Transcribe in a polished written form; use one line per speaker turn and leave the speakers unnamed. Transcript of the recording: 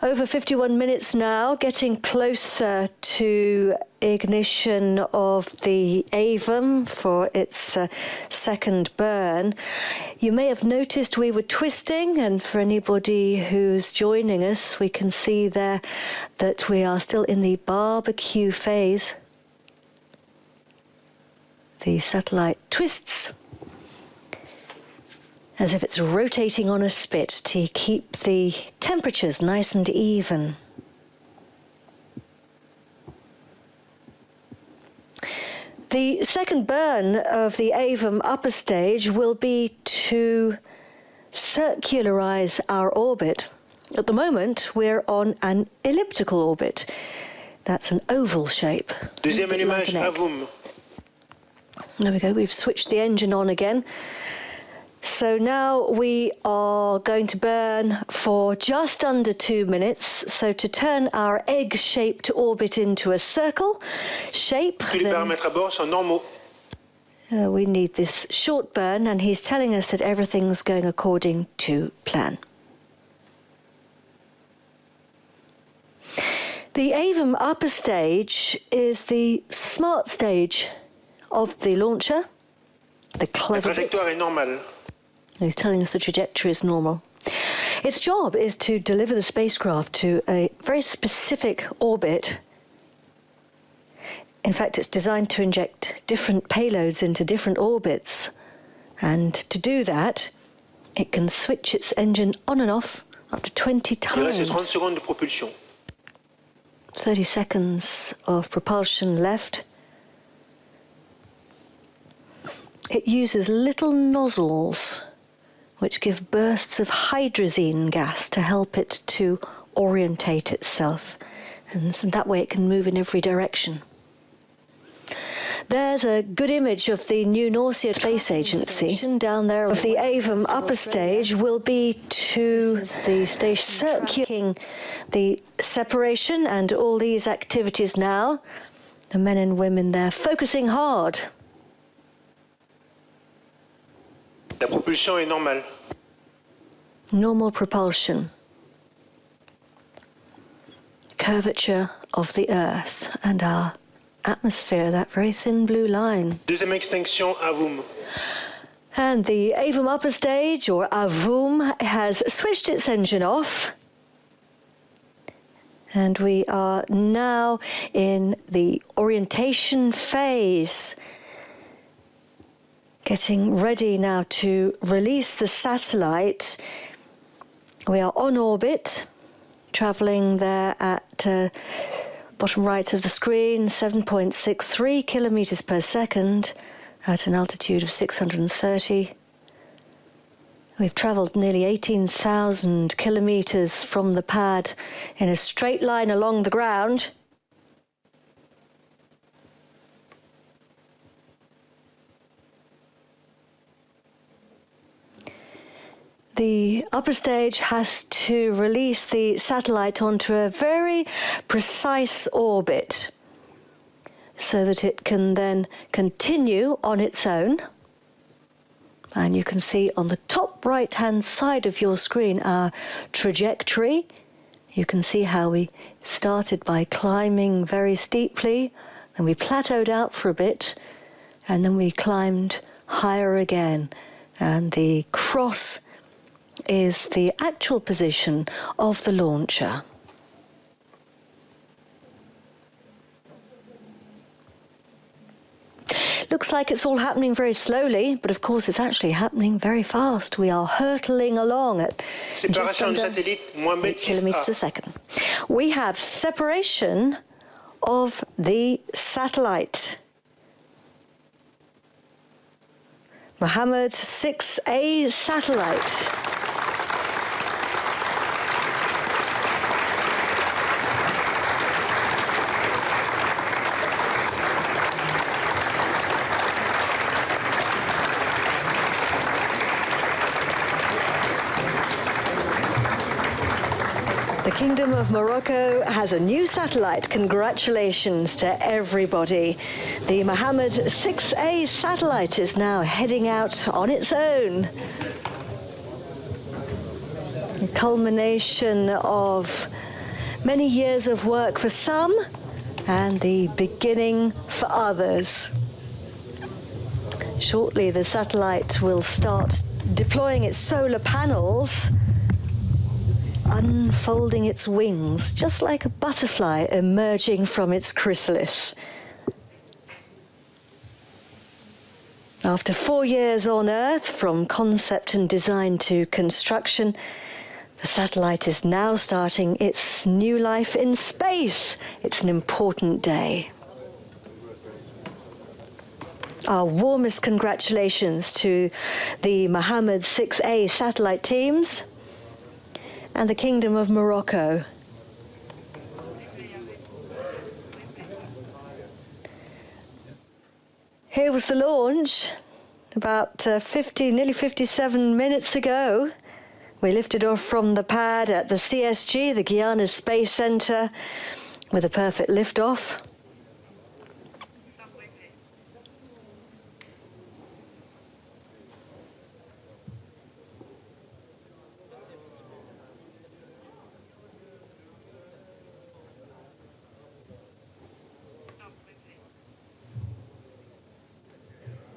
Over 51 minutes now, getting closer to ignition of the AVM for its second burn. You may have noticed we were twisting, and for anybody who's joining us, we can see there that we are still in the barbecue phase. The satellite twists as if it's rotating on a spit to keep the temperatures nice and even. The second burn of the AVM upper stage will be to circularize our orbit. At the moment, we're on an elliptical orbit. That's an oval shape.
Deuxième allumage, AVM.
There we go, we've switched the engine on again. So now we are going to burn for just under 2 minutes. So to turn our egg-shaped orbit into a circle shape,
Tous les paramètres à bord sont normaux.
We need this short burn, and he's telling us that everything's going according to plan. The AVM upper stage is the smart stage of the launcher, the
La
clever bit.
trajectoire est normale.
He's telling us the trajectory is normal. Its job is to deliver the spacecraft to a very specific orbit. In fact, it's designed to inject different payloads into different orbits. And to do that, it can switch its engine on and off up to 20
Il reste 30
times.
secondes de propulsion.
30 seconds of propulsion left. It uses little nozzles which give bursts of hydrazine gas to help it to orientate itself, and so that way it can move in every direction. There's a good image of the new Norcia Space Agency down there. Of the AVM upper stage will be to the station circulating the separation and all these activities now. The men and women there focusing hard.
La propulsion est normale.
Normal propulsion. Curvature of the Earth and our atmosphere, that very thin blue line.
Deuxième extinction, AVM.
And the AVM upper stage, or AVM, has switched its engine off. And we are now in the orientation phase. Getting ready now to release the satellite. We are on orbit, traveling there at bottom right of the screen, 7.63 kilometers per second at an altitude of 630. We've traveled nearly 18,000 kilometers from the pad in a straight line along the ground. The upper stage has to release the satellite onto a very precise orbit so that it can then continue on its own. And you can see on the top right-hand side of your screen our trajectory. You can see how we started by climbing very steeply, and we plateaued out for a bit, and then we climbed higher again. And the cross is the actual position of the launcher. Looks like it's all happening very slowly, but of course it's actually happening very fast. We are hurtling along at just under 8 kilometers a second. We have separation of the satellite. Mohammed VI A satellite. The Kingdom of Morocco has a new satellite. Congratulations to everybody. The Mohammed VI A satellite is now heading out on its own. A culmination of many years of work for some and the beginning for others. Shortly, the satellite will start deploying its solar panels, unfolding its wings, just like a butterfly emerging from its chrysalis. After 4 years on Earth, from concept and design to construction, the satellite is now starting its new life in space. It's an important day. Our warmest congratulations to the Mohammed VI A satellite teams and the Kingdom of Morocco. Here was the launch about nearly 57 minutes ago. We lifted off from the pad at the CSG, the Guyana Space Center, with a perfect liftoff.